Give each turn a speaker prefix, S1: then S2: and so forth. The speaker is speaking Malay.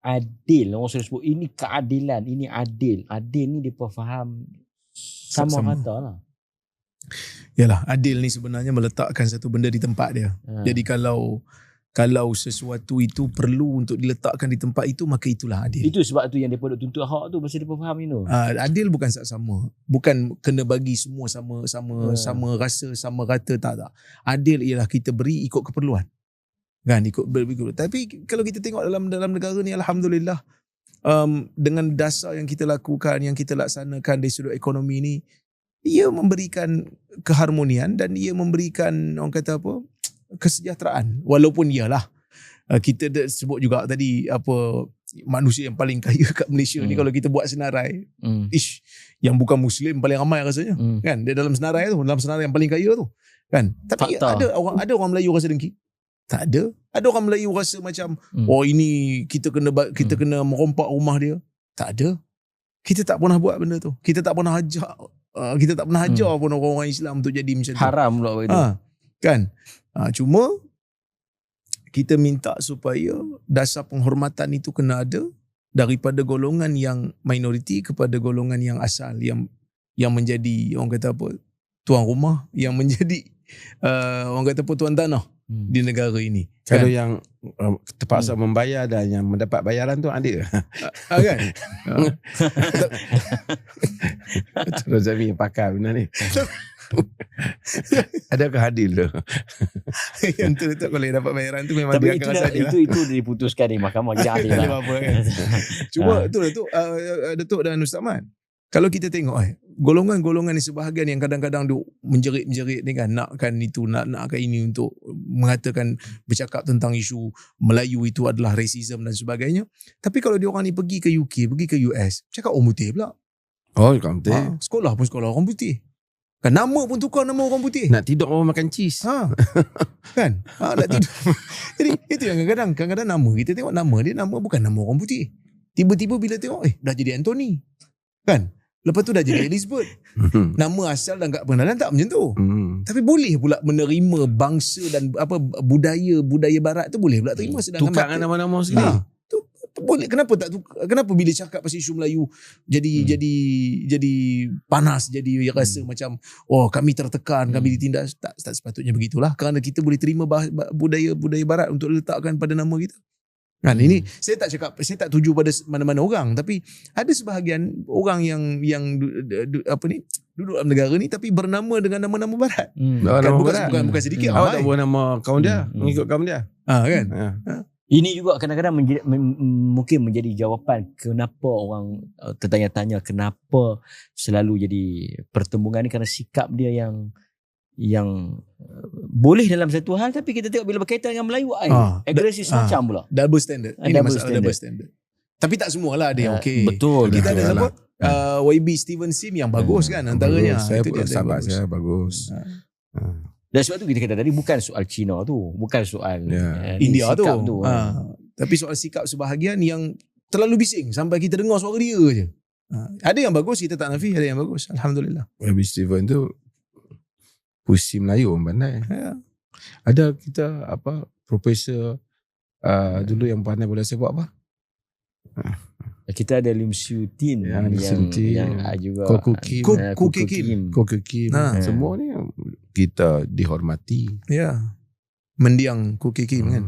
S1: adil. Orang selalu sebut ini keadilan, ini adil. Adil ni dia faham sama rata lah.
S2: Yalah, adil ni sebenarnya meletakkan satu benda di tempat dia. Jadi kalau sesuatu itu perlu untuk diletakkan di tempat itu, maka itulah adil.
S1: Itu sebab tu yang mereka tuntut hak tu, pasal mereka faham itu.
S2: Adil bukan sama. Bukan kena bagi semua sama rasa, sama rata, tak. Adil ialah kita beri ikut keperluan. Kan, ikut. Tapi kalau kita tengok dalam negara ni, alhamdulillah, dengan dasar yang kita lakukan, yang kita laksanakan dari sudut ekonomi ni, ia memberikan keharmonian dan ia memberikan, orang kata apa, kesejahteraan. Walaupun iyalah kita sebut juga tadi apa, manusia yang paling kaya kat Malaysia ni kalau kita buat senarai, yang bukan Muslim paling ramai rasanya, kan, dia dalam senarai yang paling kaya tu, kan. Tapi ada orang Melayu rasa dengki. Tak ada. Ada orang Melayu rasa macam oh ini kita kena merompak rumah dia. Tak ada. Kita tak pernah buat benda tu. Kita tak pernah ajak pun orang-orang Islam untuk jadi macam tu.
S1: Haram pula begitu.
S2: Kan? Cuma kita minta supaya dasar penghormatan itu kena ada daripada golongan yang minoriti kepada golongan yang asal, yang menjadi, orang kata apa, tuan rumah, yang menjadi orang kata apa, tuan tanah di negara ini.
S3: Kalau yang terpaksa membayar dan yang mendapat bayaran tu adil.
S2: Kan?
S3: Terus Zami pakar benda ni. Adakah adil tu?
S2: Yang tu kalau yang dapat bayaran tu memang
S1: tapi
S2: dia akan rasa adil.
S1: Itu diputuskan di mahkamah, jadi adil lah.
S2: Cuma tu Datuk dan Ustaz Mat, kalau kita tengok golongan-golongan ni sebahagian yang kadang-kadang duk menjerit-menjerit ni kan, nakkan itu, nakkan ini untuk mengatakan, bercakap tentang isu Melayu itu adalah racism dan sebagainya. Tapi kalau dia orang ni pergi ke UK, pergi ke US, cakap orang putih pula.
S3: Oh, orang putih.
S2: Sekolah pun sekolah orang putih. Kan nama pun tukar nama orang putih.
S3: Nak tidur orang makan cheese.
S2: Kan? Nak tidur. Jadi itu yang kadang-kadang nama kita tengok, nama dia bukan nama orang putih. Tiba-tiba bila tengok dah jadi Anthony. Kan? Lepas tu dah jadi Elizabeth. Nama asal dan kat pengenalan tak macam tu. Tapi boleh pula menerima bangsa dan apa budaya barat tu, boleh pula terima, sedangkan
S3: tukar nama-nama sendiri.
S2: Tu boleh. Kenapa bila cakap pasal isu Melayu jadi panas, jadi rasa macam kami tertekan, kami ditindas. Tak sepatutnya begitulah, kerana kita boleh terima budaya barat untuk letakkan pada nama kita. Kan, ini saya tak tuju pada mana-mana orang, tapi ada sebahagian orang yang duduk dalam negara ni tapi bernama dengan nama-nama barat. Kan, bukan sedikit.
S3: Awak tak buat nama kaum dia, mengikut kaum dia.
S2: Kan?
S1: Ini juga kadang-kadang mungkin menjadi jawapan kenapa orang tertanya-tanya kenapa selalu jadi pertembungan ni, kerana sikap dia yang boleh dalam satu hal, tapi kita tengok bila berkaitan dengan Melayu agresif macam pula.
S2: Double standard. Ini masalah double standard. Tapi tak semualah ada yang okey.
S1: Betul.
S2: Kita ada siapa? YB Steven Sim yang bagus kan antaranya.
S3: Saya
S2: itu dia
S3: sahabat saya bagus.
S1: Dan sebab tu kita kata tadi, bukan soal Cina tu, bukan soal
S2: India
S1: sikap
S2: tu. Tapi soal sikap sebahagian yang terlalu bising sampai kita dengar suara dia je. Ada yang bagus, kita tak nafi, ada yang bagus. Alhamdulillah.
S3: YB Steven tu puisi Melayu orang pandai. Ada kita profesor dulu yang pandai bola sepak apa?
S1: Kita ada Lim Siu Tin yang juga
S2: Kuki Kim.
S3: Semua ni kita dihormati.
S2: Ya. Mendiang Kuki Kim kan.